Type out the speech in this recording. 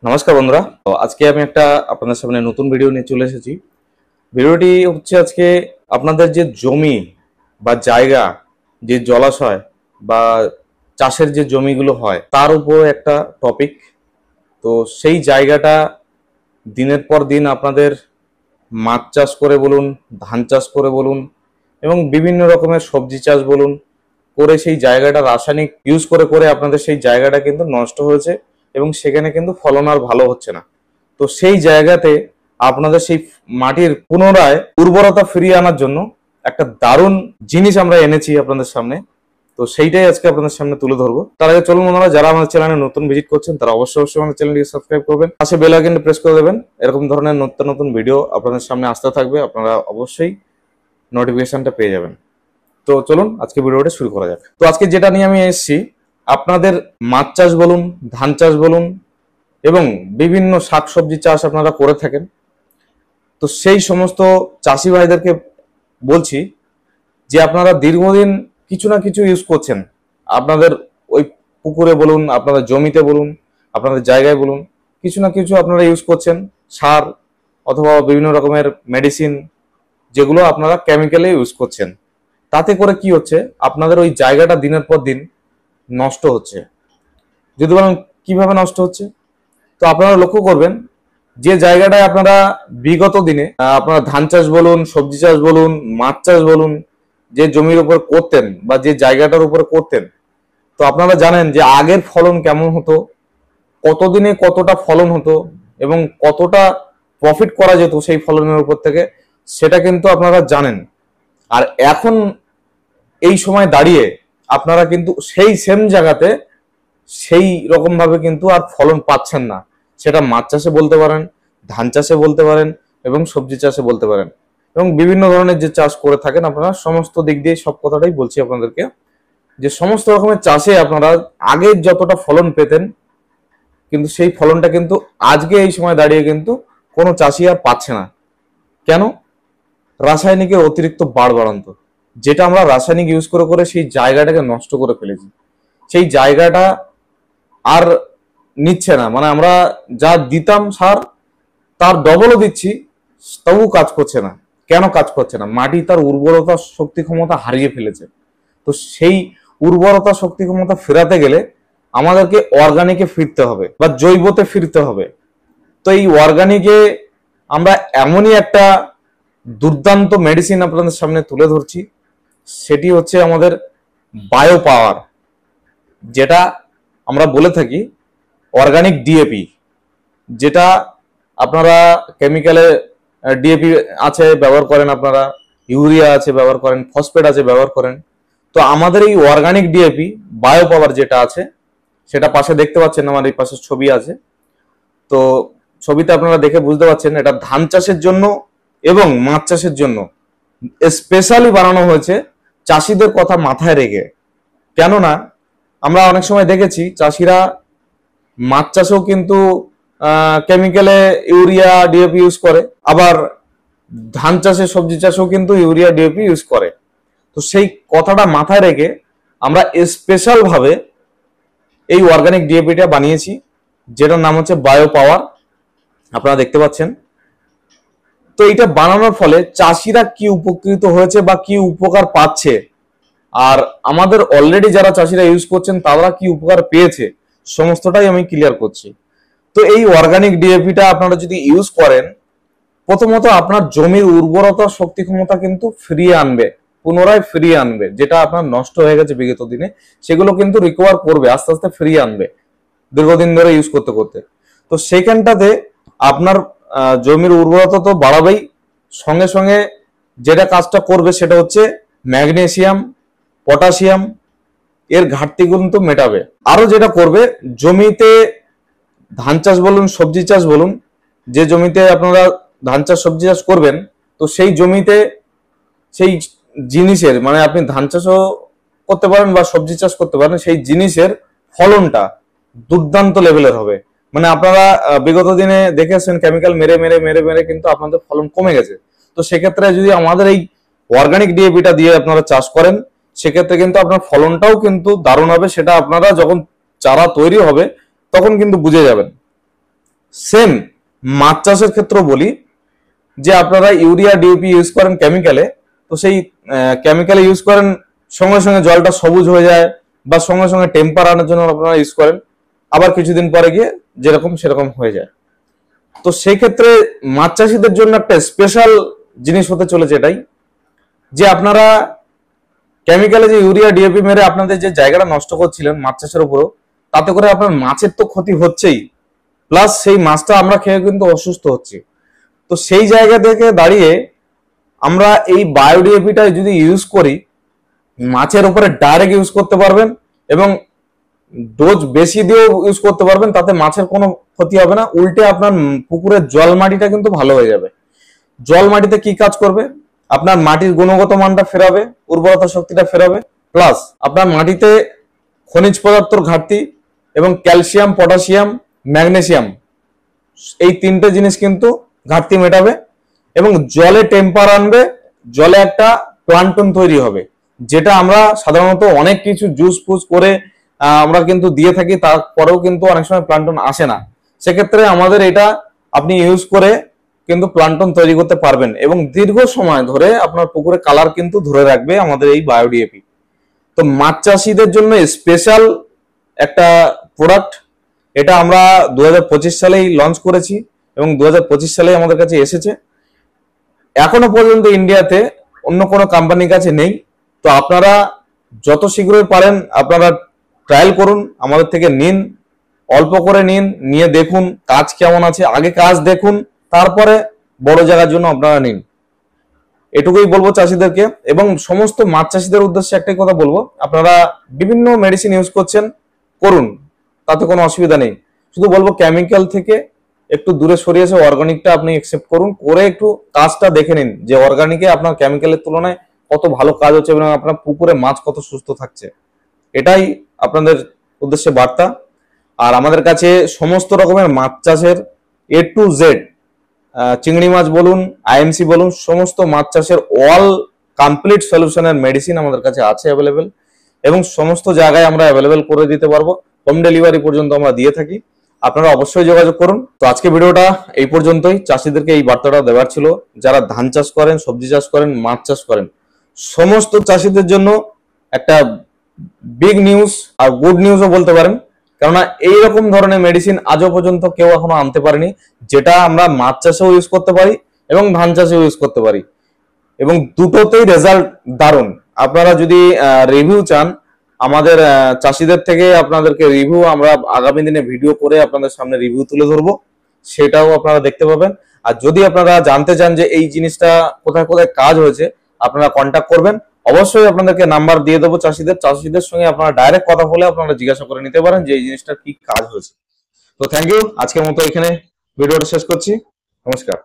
নমস্কার বন্ধুরা, তো আজকে আমি একটা আপনাদের সামনে নতুন ভিডিও নিয়ে চলে এসেছি। ভিডিওটি হচ্ছে আজকে আপনাদের যে জমি বা জায়গা, যে জলাশয় বা চাষের যে জমিগুলো হয় তার উপর একটা টপিক। তো সেই জায়গাটা দিনের পর দিন আপনাদের মাছ চাষ করে বলুন, ধান চাষ করে বলুন এবং বিভিন্ন রকমের সবজি চাষ বলুন করে সেই জায়গাটা রাসায়নিক ইউজ করে করে আপনাদের সেই জায়গাটা কিন্তু নষ্ট হয়েছে এবং সেখানে কিন্তু ফলন আর ভালো হচ্ছে না। তো সেই জায়গাতে আপনাদের সেই মাটির পুনরায় উর্বরতা ফিরিয়ে আনার জন্য একটা দারুণ জিনিস আমরা এনেছি আপনাদের সামনে। তো সেইটাই আজকে আপনাদের সামনে তুলে ধরবো। তার আগে চলুন বন্ধুরা, যারা আমাদের চ্যানেলে নতুন ভিজিট করছেন তারা অবশ্যই আমাদের চ্যানেলটিকে সাবস্ক্রাইব করবেন, পাশে বেল আইকনটি প্রেস করে দেবেন। এরকম ধরনের নতুন নতুন ভিডিও আপনাদের সামনে আসতে থাকবে, আপনারা অবশ্যই নোটিফিকেশনটা পেয়ে যাবেন। তো চলুন আজকে ভিডিওটা শুরু করা যাক। তো আজকে যেটা নিয়ে আমি এসেছি, আপনাদের মাছ চাষ বলুন, ধান চাষ বলুন এবং বিভিন্ন শাকসবজি চাষ আপনারা করে থাকেন। তো সেই সমস্ত চাষি ভাইদেরকে বলছি যে আপনারা দীর্ঘদিন কিছু না কিছু ইউজ করছেন, আপনাদের ওই পুকুরে বলুন, আপনাদের জমিতে বলুন, আপনাদের জায়গায় বলুন, কিছু না কিছু আপনারা ইউজ করছেন সার অথবা বিভিন্ন রকমের মেডিসিন, যেগুলো আপনারা কেমিক্যালে ইউজ করছেন। তাতে করে কি হচ্ছে, আপনাদের ওই জায়গাটা দিনের পর দিন নষ্ট হচ্ছে। যদি বলেন কিভাবে নষ্ট হচ্ছে, তো আপনারা লক্ষ্য করবেন যে জায়গাটায় আপনারা বিগত দিনে আপনারা ধান চাষ বলুন, সবজি চাষ বলুন, মাছ চাষ বলুন, যে জমির উপর করতেন বা যে জায়গাটার উপরে করতেন, তো আপনারা জানেন যে আগের ফলন কেমন হতো, কতদিনে কতটা ফলন হতো এবং কতটা প্রফিট করা যেত সেই ফলনের উপর থেকে, সেটা কিন্তু আপনারা জানেন। আর এখন এই সময় দাঁড়িয়ে আপনারা কিন্তু সেই সেম জায়গাতে সেই রকম ভাবে কিন্তু আর ফলন পাচ্ছেন না। সেটা মাছ চাষে বলতে পারেন, ধান চাষে বলতে পারেন এবং সবজি চাষে বলতে পারেন এবং বিভিন্ন ধরনের যে চাষ করে থাকেন আপনারা, সমস্ত দিক দিয়ে সব কথাটাই বলছি আপনাদেরকে, যে সমস্ত রকমের চাষে আপনারা আগে যতটা ফলন পেতেন, কিন্তু সেই ফলনটা কিন্তু আজকে এই সময় দাঁড়িয়ে কিন্তু কোনো চাষি আর পাচ্ছে না। কেন? রাসায়নিকের অতিরিক্ত বাড়বাড়ন্ত, যেটা আমরা রাসায়নিক ইউজ করে করে সেই জায়গাটাকে নষ্ট করে ফেলেছি। সেই জায়গাটা আর নিচ্ছে না, মানে আমরা যা দিতাম সার তার ডবলও দিচ্ছি, তবু কাজ করছে না। কেন কাজ করছে না? মাটি তার উর্বরতা শক্তি ক্ষমতা হারিয়ে ফেলেছে। তো সেই উর্বরতা শক্তি ক্ষমতা ফেরাতে গেলে আমাদেরকে অর্গানিকে ফিরতে হবে বা জৈবতে ফিরতে হবে। তো এই অর্গানিকে আমরা এমনই একটা দুর্দান্ত মেডিসিন আপনাদের সামনে তুলে ধরছি, সেটি হচ্ছে আমাদের বায়ো পাওয়ার, যেটা আমরা বলে থাকি অর্গানিক ডিএপি। যেটা আপনারা কেমিক্যালে ডিএপি আছে ব্যবহার করেন, আপনারা ইউরিয়া আছে ব্যবহার করেন, ফসফেট আছে ব্যবহার করেন। তো আমাদের এই অর্গানিক ডিএপি বায়ো পাওয়ার যেটা আছে, সেটা পাশে দেখতে পাচ্ছেন, আমার এই পাশে ছবি আছে। তো ছবিতে আপনারা দেখে বুঝতে পারছেন এটা ধান চাষের জন্য এবং মাছ চাষের জন্য স্পেশালি বানানো হয়েছে, চাষিদের কথা মাথায় রেখে। কেননা আমরা অনেক সময় দেখেছি চাষিরা মাছ চাষেও কিন্তু কেমিক্যালে ইউরিয়া ডিএপি ইউজ করে, আবার ধান চাষে সবজি চাষেও কিন্তু ইউরিয়া ডিএপি ইউজ করে। তো সেই কথাটা মাথায় রেখে আমরা স্পেশাল ভাবে এই অর্গানিক ডিএপিটা বানিয়েছি, যেটার নাম হচ্ছে বায়ো পাওয়ার, আপনারা দেখতে পাচ্ছেন। তো এটা বানানোর ফলে চাষিরা কি উপকৃত হয়েছে বা কি উপকার পাচ্ছে, আর আমাদের অলরেডি যারা চাষিরা ইউজ করছেন তারা কি উপকার পেয়েছে, সমস্তটাই আমি ক্লিয়ার করছি। তো এই অর্গানিক ডিএপিটা আপনারা যদি ইউজ করেন, প্রথমত আপনার জমির উর্বরতা শক্তি ক্ষমতা কিন্তু ফিরিয়ে আনবে, পুনরায় ফিরিয়ে আনবে। যেটা আপনার নষ্ট হয়ে গেছে বিগত দিনে, সেগুলো কিন্তু রিকভার করবে, আস্তে আস্তে ফিরিয়ে আনবে দীর্ঘদিন ধরে ইউজ করতে করতে। তো সেখানটাতে আপনার জমির উর্বরতা তো বাড়াবেই, সঙ্গে সঙ্গে যেটা কাজটা করবে সেটা হচ্ছে ম্যাগনেসিয়াম, পটাশিয়াম এর ঘাটতি কিন্তু মেটাবে। আরো যেটা করবে, জমিতে ধান চাষ বলুন, সবজি চাষ বলুন, যে জমিতে আপনারা ধান চাষ সবজি চাষ করবেন, তো সেই জমিতে সেই জিনিসের, মানে আপনি ধান চাষও করতে পারেন বা সবজি চাষ করতে পারেন, সেই জিনিসের ফলনটা দুর্দান্ত লেভেলের হবে। মানে আপনারা বিগত দিনে দেখেছেন কেমিক্যাল মেরে মেরে মেরে মেরে কিন্তু আপনাদের ফলন কমে গেছে। তো সেক্ষেত্রে যদি আমাদের এই অর্গানিক ডিএপিটা দিয়ে আপনারা চাষ করেন, সেক্ষেত্রে কিন্তু আপনার ফলনটাও কিন্তু দারুণ হবে। সেটা আপনারা যখন চারা তৈরি হবে তখন কিন্তু বুঝে যাবেন। সেম মাছ চাষের ক্ষেত্রে বলি যে আপনারা ইউরিয়া ডিএপি ইউজ করেন কেমিক্যালে, তো সেই কেমিক্যালে ইউজ করেন সঙ্গে সঙ্গে জলটা সবুজ হয়ে যায় বা সঙ্গে সঙ্গে টেম্পার আনার জন্য আপনারা ইউজ করেন, আবার কিছুদিন পরে গিয়ে যেরকম সেরকম হয়ে যায়। তো সেই ক্ষেত্রে মাছ চাষিদের জন্য একটা স্পেশাল জিনিস হতে চলেছে এটাই, যে আপনারা কেমিক্যালে যে ইউরিয়া ডিএপি মেরে আপনাদের যে জায়গাটা নষ্ট করছিলেন মাছ চাষের উপরও, তাতে করে আপনার মাছের তো ক্ষতি হচ্ছেই, প্লাস সেই মাছটা আমরা খেয়ে কিন্তু অসুস্থ হচ্ছি। তো সেই জায়গা থেকে দাঁড়িয়ে আমরা এই বায়োডিএপিটা যদি ইউজ করি, মাছের উপরে ডাইরেক্ট ইউজ করতে পারবেন এবং ডোজ বেশি দিয়েও ইউজ করতে পারবেন, তাতে মাছের কোনো ক্ষতি হবে না, উল্টে আপনার পুকুরের জল মাটিটা কিন্তু ভালো হয়ে যাবে। জল মাটিতে কি কাজ করবে, আপনার মাটির গুণগত মানটা ফেরাবে, উর্বরতা শক্তিটা ফেরাবে, প্লাস আপনার মাটিতে খনিজ পদার্থর ঘাটতি এবং ক্যালসিয়াম, পটাশিয়াম, ম্যাগনেসিয়াম এই তিনটে জিনিস কিন্তু ঘাটতি মেটাবে এবং জলে টেম্পার আনবে, জলে একটা প্লান্টন তৈরি হবে, যেটা আমরা সাধারণত অনেক কিছু জুস ফুস করে আমরা কিন্তু দিয়ে থাকি, তারপরেও কিন্তু অনেক সময় প্লান্টন আসে না। সেক্ষেত্রে আমাদের এটা আপনি ইউজ করে কিন্তু প্লান্টন তৈরি করতে পারবেন এবং দীর্ঘ সময় ধরে আপনার পুকুরে কালার কিন্তু ধরে রাখবে আমাদের এই বায়োডিএপি। তো মাছ চাষিদের জন্য স্পেশাল একটা প্রোডাক্ট, এটা আমরা 2025 সালেই লঞ্চ করেছি এবং 2025 সালেই আমাদের কাছে এসেছে। এখনো পর্যন্ত ইন্ডিয়াতে অন্য কোনো কোম্পানির কাছে নেই। তো আপনারা যত শীঘ্রই পারেন আপনারা ট্রায়াল করুন, আমাদের থেকে নিন, অল্প করে নিন, নিয়ে দেখুন কাজ কেমন আছে, আগে কাজ দেখুন, তারপরে বড় জায়গার জন্য আপনারা নিন। এটুকুই বলবো চাষিদেরকে। এবং সমস্ত মাছ চাষিদের উদ্দেশ্যে একটাই কথা বলবো, আপনারা বিভিন্ন মেডিসিন ইউজ করছেন, করুন, তাতে কোনো অসুবিধা নেই। শুধু বলবো কেমিক্যাল থেকে একটু দূরে সরিয়ে এসে অর্গানিকটা আপনি একসেপ্ট করুন, করে একটু কাজটা দেখে নিন যে অর্গানিকে আপনার কেমিক্যালের তুলনায় কত ভালো কাজ হচ্ছে এবং আপনার পুকুরে মাছ কত সুস্থ থাকছে। এটাই আপনাদের উদ্দেশ্যে বার্তা। আর আমাদের কাছে সমস্ত রকমের মাছ চাষের A to Z, চিংড়ি মাছ বলুন, আইএমসি বলুন, সমস্ত মাছ চাষের অল কমপ্লিট সলিউশনের মেডিসিন আমাদের কাছে আছে অ্যাভেলেবেল এবং সমস্ত জায়গায় আমরা অ্যাভেলেবেল করে দিতে পারবো, হোম ডেলিভারি পর্যন্ত আমরা দিয়ে থাকি। আপনারা অবশ্যই যোগাযোগ করুন। তো আজকে ভিডিওটা এই পর্যন্তই, চাষিদেরকে এই বার্তাটা দেওয়ার ছিল। যারা ধান চাষ করেন, সবজি চাষ করেন, মাছ চাষ করেন, সমস্ত চাষিদের জন্য একটা বিগ নিউজ আর গুড নিউজও বলতে পারেন, কেননা এইরকম ধরনের মেডিসিন আজও পর্যন্ত কেউ এখনো আনতে পারেনি, যেটা আমরা মাছ চাষেও ইউজ করতে পারি এবং ধান চাষেও ইউজ করতে পারি এবং দুটোতেই রেজাল্ট দারুণ। আপনারা যদি রিভিউ চান আমাদের চাষিদের থেকে, আপনাদেরকে রিভিউ আমরা আগামী দিনে ভিডিও করে আপনাদের সামনে রিভিউ তুলে ধরবো, সেটাও আপনারা দেখতে পাবেন। আর যদি আপনারা জানতে চান যে এই জিনিসটা কোথায় কোথায় কাজ হয়েছে, আপনারা কন্ট্যাক্ট করবেন, অবশ্যই আপনাদেরকে নাম্বার দিয়ে দেবো চাষিদের সঙ্গে আপনারা ডাইরেক্ট কথা বলে আপনারা জিজ্ঞাসা করে নিতে পারেন যে এই জিনিসটা কি কাজ হয়েছে। তো থ্যাংক ইউ, আজকের মতো এখানে ভিডিওটা শেষ করছি। নমস্কার।